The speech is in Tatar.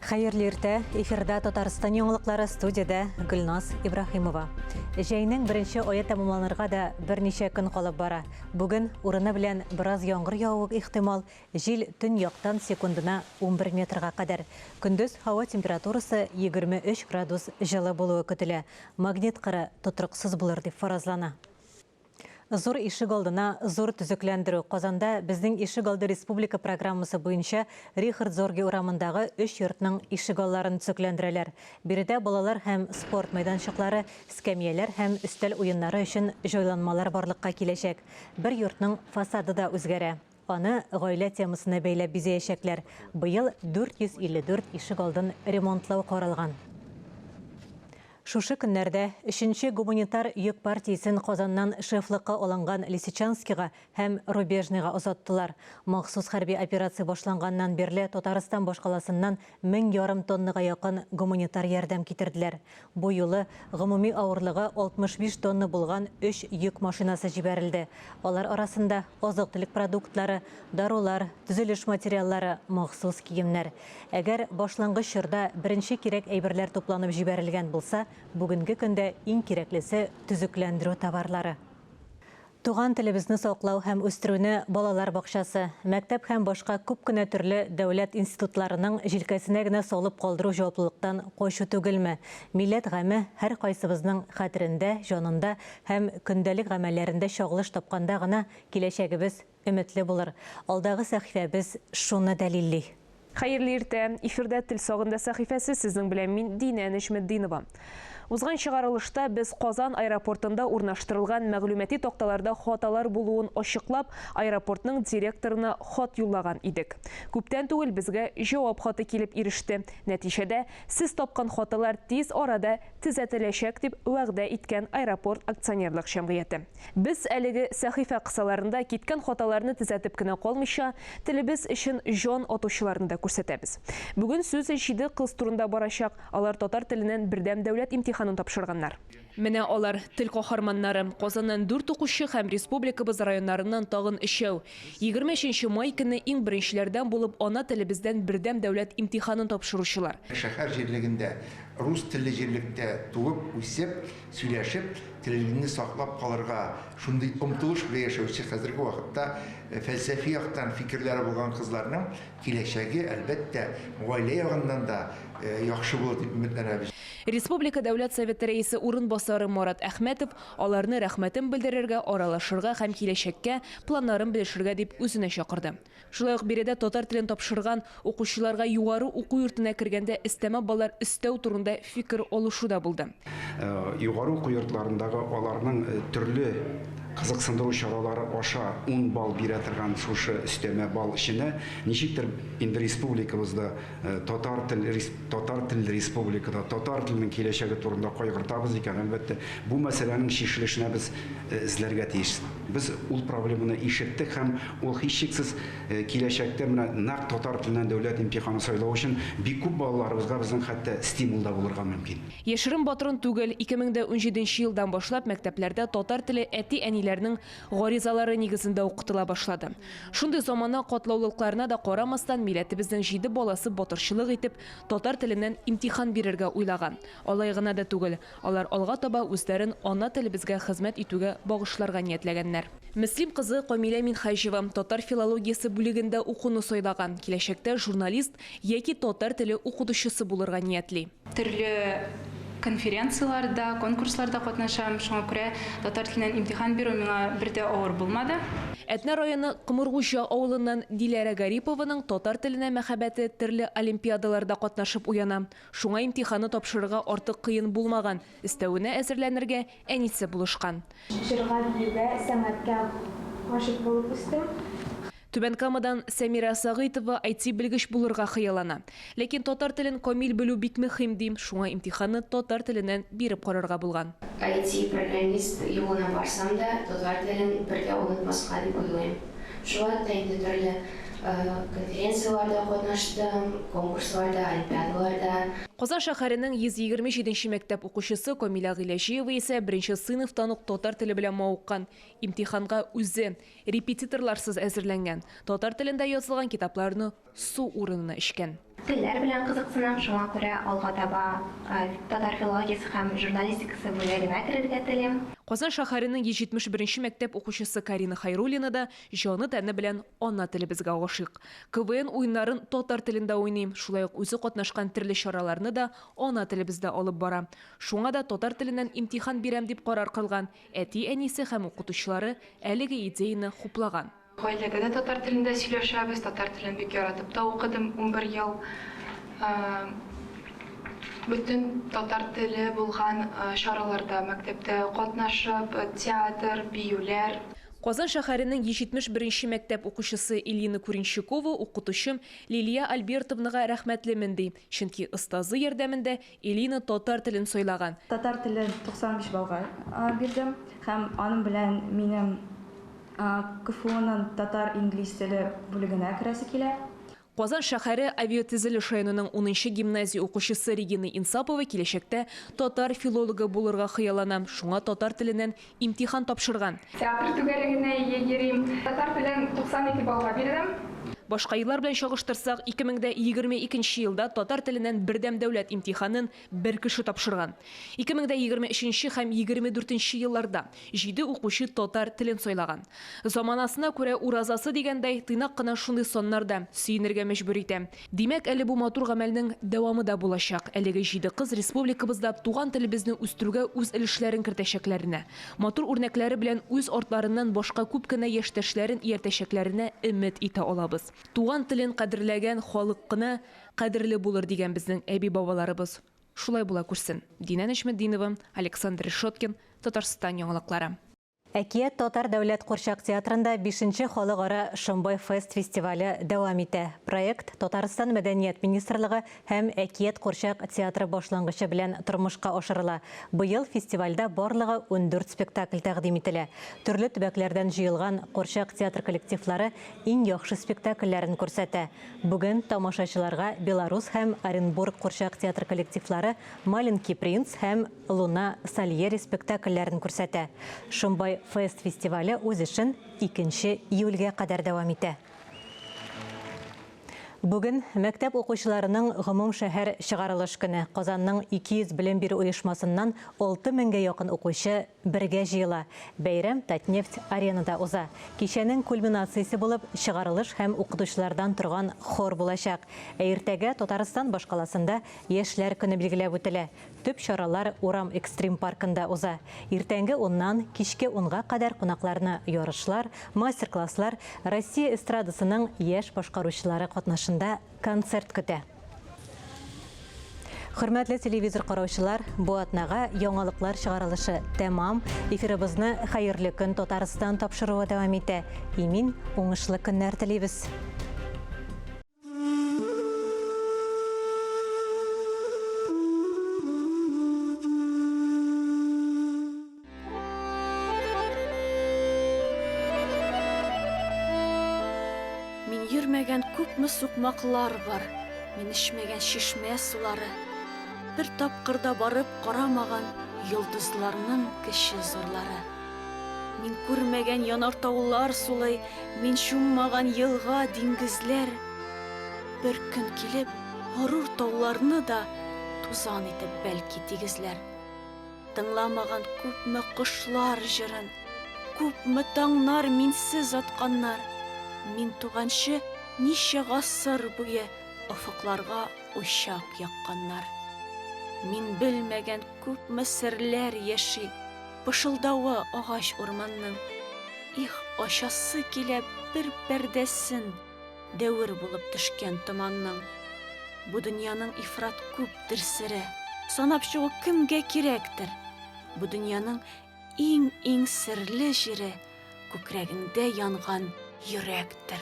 Хайырлы иртә, эфирда Татарстан яңалыклары студияда Гүлназ Ибрахимова. Җәйнең беренче ае тәмамланырга да берничә көн калып бара. Бүген урыны белән бераз яңгыр явуы ихтимал, җил төньяктан секундына 11 метрга кадәр. Көндез һава температурасы 23 градус жылы булуы көтелә. Магнит кыры тотрыксыз булыр дип фаразлана. Зур ишек алдына зур төзекләндерү. Казанда безнең ишек алды республика программасы буенча Рихард Зорге урамындагы 3 йортның ишек алларын төзекләндерәләр. Биредә балалар һәм спорт мәйданчыклары, скамьялар һәм өстәл уеннары өчен җайланмалар барлыкка киләчәк. Бер йортның фасады да үзгәрә. Аны гаилә темасына бәйләп бизәячәкләр. Быел 454 ишек алдын ремонтлау каралган. Шушы көннәрдә 3-нче гуманитар йөк партиясен Казаннан шефлыкка алынган Лисичанскига һәм Рубежныйга озаттылар. Махсус хәрби операция башланганнан бирле Татарстан башкаласыннан 1000 тоннага якын гуманитар ярдәм китерделәр. Бу юлы гомуми авырлыгы 65 тонна булган 3 йөк машинасы җибәрелде. Алар арасында азык-төлек продуктлары, дарулар, төзелеш материаллары, махсус киемнәр. Әгәр башлангыч чорда беренче кирәк әйберләр тупланып җибәрелгән булса, бүгінгі көндә иң кирәклесе төзекләндерү товарлары. Туган телебезне саклау һәм үстерүне балалар бакчасы, мәктәп һәм башка күп кенә төрле дәүләт институтларының җилкәсенә генә салып калдыру җаваплылыктан кайшу түгелме? Милләт гаме һәр кайсыбызның хәтерендә, җанында һәм көндәлек гамәлләрендә чагылыш тапканда гына киләчәгебез өметле булыр. Алдагы сәхифәбез шуны дәлилли. Хайырлы иртә, эфирдә тел сагында сәхифәсе сезнең белән мин Динә Нәҗметдинова. Узган чыгарылышта без Казан аэропортында урнаштырылган мәгълүмати такталарда хаталар булуын ачыклап, аэропортның директорына хат юллаган идек. Күптән түгел безгә җавап хаты килеп иреште. Нәтиҗәдә сез тапкан хаталар тиз арада төзәтеләчәк дип вәгъдә иткән аэропорт акционерлык җәмгыяте. Без әлеге сәхифә кысаларында киткән хаталарны төзәтеп кенә калмыйча, телебез өчен җан атучыларны да күрсәтәбез. Бүген сүз 7 кыз турында барачак. Алар татар теленнән бердәм дәүләт имтиханын тапшырганнар. Менә алар тел каһарманнары. Казаннан 4 укучы һәм республикабыз районнарыннан тагын 3. 23 май көне иң беренчеләрдән булып ана телебездән бердәм дәүләт имтиханын тапшыручылар. Шәһәр җирлегендә рус телле җирлектә туып, үсеп, сөйләшеп, телне саклап калырга шундый омтылыш белән яшәүче хәзерге вакытта фәлсәфи яктан фикерләре булган кызларның киләчәге әлбәттә гаилә ягыннан да яхшы булыр дип өметләнәбез. Республика дәүләт советы рәисе урынбасары Марат Әхмәтов аларны рәхмәтен белдерергә, аралашырга һәм киләчәккә планнарын белешергә дип үзенә чакырды. Шулай ук биредә татар телен тапшырган укучыларга югары уку йортына кергәндә өстәмә баллар өстәү турында фикер алышу да булды. Югары уку йортларындагы аларның төрле кызыксындыру чаралары аша 10 балл бирә торган шушы өстәмә балл эченә ничектер инде республикабызда татар тел республикада татар теленең киләчәге турында кайгыртабыз икән. Әлбәттә, бу мәсьәләнең чишелешенә без эзләргә тиеш. Без ул проблеманы ишеттек һәм ул һичшиксез киләчәктә менә нәкъ татар теленнән дәүләт имтиханы сайлау өчен бик күп балаларыбызга безнең хәтта стимул да булырга мөмкин. Яшерен батырын түгел, 2017 елдан башлап мәктәпләрдә татар теле әти-әниләрнең гаризалары нигезендә укытыла башлады. Шундый замана катлаулыкларына да карамастан милләтебезнең 7 баласы батырчылык итеп татар теленнән имтихан бирергә уйлаган. Алай гына да түгел, алар алга таба үзләрен ана телебезгә хезмәт итүгә багышларга ниятләгәннәр. Мөслим кызы Камилә Минхаҗева татар филологиясе бүлегендә укуны сайлаган, киләчәктә журналист яки татар теле укытучысы булырга ниятли. Төрле конференцияларда, конкурсларда катнашам, шуңа күрә татар теленнән имтихан бирү миңа бер дә авыр булмады. Әтнә районы Кымыргуча авылыннан Диләрә Гарипованың татар теленә мәхәббәте төрле олимпиадаларда катнашып уяна. Шуңа имтиханы тапшырырга артык кыен булмаган, өстәвенә әзерләнергә әнисе булышкан. Җырга биюгә, сәнгатькә гашык булып үстем. Түбән Камадан Сәмира Сагыйтова IT белгеч булырга хыяллана. Ләкин татар телен камил белү бик мөһим ди, шуңа имтиханны татар теленнән биреп карарга булган. IT программист юлына барсам да, татар телен бергә онытмаска дип уйлыйм. Шулай да инде төрле конференцияларда катнаштым, конкурсларда, олимпиадаларда. Казан шәһәренең 127нче мәктәп укучысы Камила Гыйләҗиева исә беренче сыйныфтан ук татар теле белән мавыккан. Имтиханга үзе репетиторларсыз әзерләнгән. Татар телендә язылган китапларны су урынына эчкән. Телләр белән кызыксынам, шуңа күрә алга таба татар филологиясе һәм журналистикасы бүлегенә керергә телим. Казан шәһәренең 71-нче мәктәп укучысы Карина Хайруллина да җаны тәне белән ана телебезгә гашыйк. КВН уеннарын татар телендә уйный, шулай ук үзе катнашкан төрле чараларны да ана телебездә алып бара. Шуңа да татар теленнән имтихан бирәм дип карар кылган. Әти-әнисе һәм укытучылары әлеге идеяны хуплаган. Гаиләдә дә татар телендә сөйләшәбез, татар телен бик яратып та укыдым 11 ел. Бүтән татар теле булган чараларда мәктәптә катнашып, театр, биюләр. Казан шәһәренең 71-нче мәктәп укучысы Элина Куренщикова укытучым Лилия Альбертовнага рәхмәтлемен ди. Чөнки остазы ярдәмендә Элина татар телен сайлаган. Татар телен 95 балга бирдем һәм аның белән минем КФУның татар-инглиз теле бүлегенә керәсе килә. Казан шәһәре авиатизелеш районының 10-нчы гимназия укучысы Регина Инсапова киләчәктә татар филологы булырга хыяллана. Шуңа татар теленнән имтихан тапшырган. Театр түгәрәгенә йөрим. Татар телен 92 балга бирдем. Башка еллар белән чагыштырсак, 2022 елда татар теленнән бердәм дәүләт имтиханын бер кеше тапшырган. 2023 һәм 24 елларда 7 укучы татар телен сайлаган. Заманасына күрә уразасы дигәндәй, тыйнак кына шундый соннарда сөенергә мәҗбүр итә. Димәк, әле бу матур гамәлнең дәвамы да булачак. Әлеге 7 кыз республикабызда туган телебезне үстерүгә үз өлешләрен кертәчәкләренә, матур үрнәкләре белән үз артларыннан башка күп кенә яшьтәшләрен ияртәчәкләренә өмет итә алабыз. Туган телен кадерләгән халык кына кадерле булыр дигән безнең әби-бабаларыбыз. Шулай була күрсен. Динә Нәҗметдинова, Александр Решоткин, Татарстан яңалыклары. Әкият Татар дәүләт курчак театрында 5-нче халыкара Шомбай фест фестивале дәвам итә. Проект Татарстан мәдәният министрлыгы һәм Әкият курчак театры башлангычы белән тормышка ашырыла. Быел фестивальдә барлыгы 14 спектакль тәкъдим ителә. Төрле төбәкләрдән җыелган курчак театр коллективлары иң яхшы спектакльләрен күрсәтә. Бүген тамашачыларга Беларусь һәм Оренбург курчак театр коллективлары Маленький принц һәм Луна Сальери спектакльләрен күрсәтә. Шомбай фест фестивале үз эшен 2 июльгә кадәр дәвам итә. Бүген мәктәп укучыларының гомум шәһәр чыгарылыш көне. Казанның 200 белем бирү оешмасыннан 6000-гә якын укучы бергә җыела. Бәйрәм Татнефть аренада уза. Кичәнең кульминациясе булып чыгарылыш һәм укытучылардан торган хор булачак. Иртәгә Татарстан башкаласында яшьләр көне билгеләп үтелә. Төп чаралар Урам экстрим паркында уза. Иртәнге 10-нан кичке 10-га кадәр кунакларны ярышлар, мастер-класслар, Россия эстрадасының яшь башкаручылары катнашында концерт көтә. Хөрмәтле телевизор караучылар, бу атнага яңалыклар чыгарылышы тәмам. Эфирыбызны хәерле көн Татарстан тапшыруы дәвам итә. Имин уңышлы көннәр телибез. Мин йөрмәгән күпме сукмаклар бар, мин эчмәгән шишмә сулары. Бер тапкырда барып карамаган йолдызларның кече зурлары. Мин күрмәгән янартаулар сулай, мин шуммаган елга диңгезләр. Бер көн килеп, горур тауларны да тузан итеп бәлки тигезләр. Тыңламаган күпме кошлар җырын, күпме таңнар минсез атканнар. Мин туганчы ничә гасыр буе офыкларга учак якканнар. Мин белмәгән күпме серләр яши, пышылдавы агач урманның. Их, ашасы килә бер пәрдәсен, дәвер булып төшкән томанның. Бу дөньяның ифрат күптер сере, санап чыгу кемгә кирәктер. Бу дөньяның иң серле җире күкрәгендә янган йөрәктер.